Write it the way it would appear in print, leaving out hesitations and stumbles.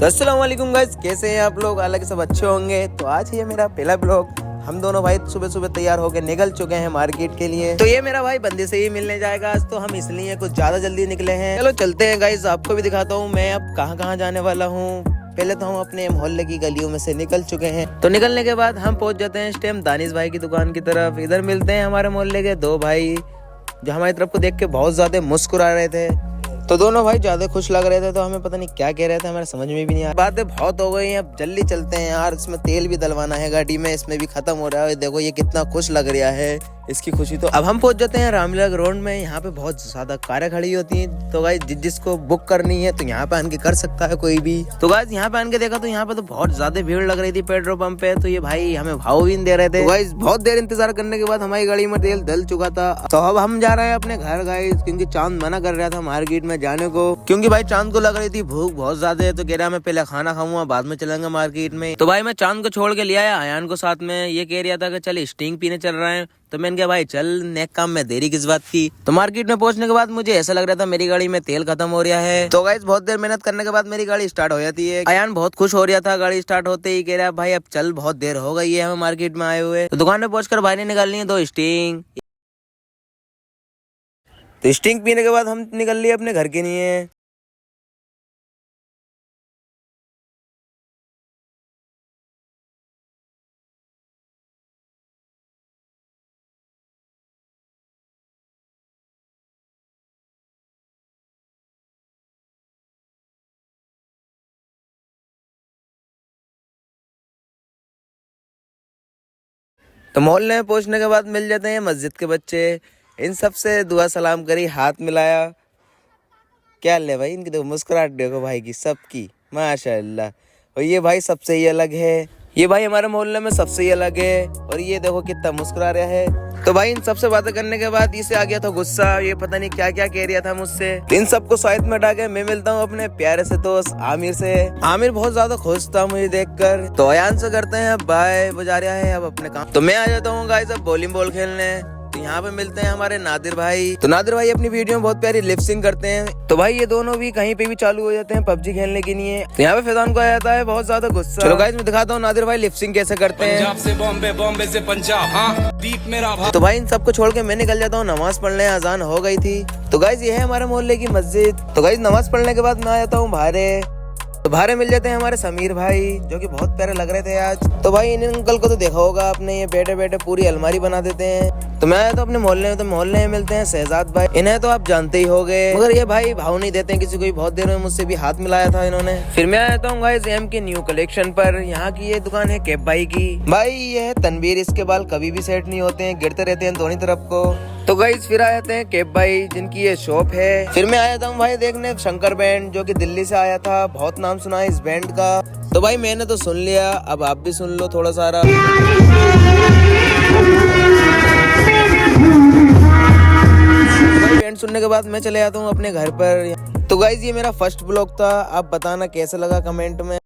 तो अस्सलाम वालेकुम गाइस, कैसे हैं आप लोग? हालांकि सब अच्छे होंगे। तो आज ये मेरा पहला ब्लॉग। हम दोनों भाई सुबह सुबह तैयार होकर निकल चुके हैं मार्केट के लिए। तो ये मेरा भाई बंदे से ही मिलने जाएगा आज, तो हम इसलिए कुछ ज्यादा जल्दी निकले हैं। चलो चलते हैं गाइस, आपको भी दिखाता हूँ मैं अब कहाँ कहाँ जाने वाला हूँ। पहले तो हम अपने मोहल्ले की गलियों में से निकल चुके हैं। तो निकलने के बाद हम पहुंच जाते हैं इस टाइम दानिश भाई की दुकान की तरफ। इधर मिलते हैं हमारे मोहल्ले के दो भाई जो हमारी तरफ को देख के बहुत ज्यादा मुस्कुरा रहे थे। तो दोनों भाई ज्यादा खुश लग रहे थे, तो हमें पता नहीं क्या कह रहे थे, हमारे समझ में भी नहीं आया। बातें बहुत हो गई हैं, अब जल्दी चलते हैं यार। इसमें तेल भी डलवाना है गाड़ी में, इसमें भी खत्म हो रहा है। देखो ये कितना खुश लग रहा है, इसकी खुशी। तो अब हम पहुंच जाते हैं रामलीला ग्राउंड में। यहाँ पे बहुत ज्यादा कारें खड़ी होती हैं, तो गाइस जिसको बुक करनी है तो यहाँ पे आन के कर सकता है कोई भी। तो गाइस यहाँ पे आन के देखा तो यहाँ पे तो बहुत ज्यादा भीड़ लग रही थी पेट्रोल पंप पे। तो ये भाई हमें भाव भी नहीं दे रहे थे। तो गाइस बहुत देर इंतजार करने के बाद हमारी गाड़ी में तेल डल चुका था। तो अब हम जा रहे हैं अपने घर गाइस, क्योंकि चांद मना कर रहा था मार्केट में जाने को, क्योंकि भाई चांद को लग रही थी भूख बहुत ज्यादा है। तो कह रहा मैं पहले खाना खाऊंगा बाद में चलेंगे मार्केट में। तो भाई मैं चांद को छोड़ के ले आया अयान को साथ में। ये कह रहा था कि चल स्टिंग पीने चल रहे हैं। तो मैंने कहा भाई चल, नेक काम में देरी किस बात की। तो मार्केट में पहुंचने के बाद मुझे ऐसा लग रहा था मेरी गाड़ी में तेल खत्म हो रहा है। तो गाइस बहुत देर मेहनत करने के बाद मेरी गाड़ी स्टार्ट हो जाती है। अयान बहुत खुश हो रहा था गाड़ी स्टार्ट होते ही, कह रहा भाई अब चल, बहुत देर हो गई है हमें मार्केट में आए हुए। तो दुकान में पहुंचकर भाई ने निकालनी है 2 स्टिंग। तो स्टिंग पीने के बाद हम निकल लिए अपने घर के लिए। तो मोहल्ले में पहुंचने के बाद मिल जाते हैं मस्जिद के बच्चे। इन सब से दुआ सलाम करी, हाथ मिलाया। क्या ले भाई, इनकी देखो मुस्कुराहट देखो भाई की, सबकी माशाल्लाह। और ये भाई सबसे ही अलग है, ये भाई हमारे मोहल्ले में सबसे ही अलग है। और ये देखो कितना मुस्कुरा रहा है। तो भाई इन सबसे बातें करने के बाद इसे आ गया था गुस्सा। ये पता नहीं क्या क्या कह रहा था मुझसे। इन सबको साइड में हटा के मैं मिलता हूँ अपने प्यारे से दोस्त आमिर से। आमिर बहुत ज्यादा खुश था मुझे देखकर। तो अयान से करते हैं अब बाय, बजा रहा है अब अपने काम। तो मैं आ जाता हूँ गाइस अब वॉलीबॉल खेलने। तो यहाँ पे मिलते हैं हमारे नादिर भाई। तो नादिर भाई अपनी वीडियो में बहुत प्यारी लिप सिंक करते हैं। तो भाई ये दोनों भी कहीं पे भी चालू हो जाते हैं पबजी खेलने के लिए। तो यहाँ पे फैजान को आ जाता है बहुत ज्यादा गुस्सा। चलो गाइस मैं दिखाता हूँ नादिर भाई लिप सिंक कैसे करते हैं। पंजाब से बॉम्बे, बॉम्बे से पंजाब, हाँ दीप मेरा भाई। तो भाई इन सबको छोड़ के मैं निकल जाता हूँ नमाज पढ़ने, अजान हो गई थी। तो गाइस ये है हमारे मोहल्ले की मस्जिद। तो गाइस नमाज पढ़ने के बाद मैं आ जाता हूँ भारे। तो भारे मिल जाते हैं हमारे समीर भाई, जो कि बहुत प्यारे लग रहे थे आज। तो भाई इन अंकल को तो देखा होगा आपने, ये बैठे बैठे पूरी अलमारी बना देते हैं। तो मैं आया तो अपने मोहल्ले में, तो मोहल्ले में मिलते हैं शहजाद भाई। इन्हें तो आप जानते ही होंगे, मगर ये भाई भाव नहीं देते हैं किसी को। बहुत देर में मुझसे भी हाथ मिलाया था इन्होंने। फिर मैं आया हूँ गाइस एम के न्यू कलेक्शन पर। यहाँ की ये दुकान है कैप भाई की। भाई ये है तनवीर, इसके बाल कभी भी सेट नहीं होते हैं, गिरते रहते हैं दोनों तरफ को। तो गाइस फिर आए थे कैप भाई, जिनकी ये शॉप है। फिर मैं आया था भाई देखने शंकर बैंड, जो कि दिल्ली से आया था। बहुत नाम सुना है इस बैंड का। तो भाई मैंने तो सुन लिया, अब आप भी सुन लो थोड़ा सारा। बैंड सुनने के बाद मैं चले आता हूँ अपने घर पर। तो गाइस ये मेरा फर्स्ट ब्लॉग था, आप बताना कैसा लगा कमेंट में।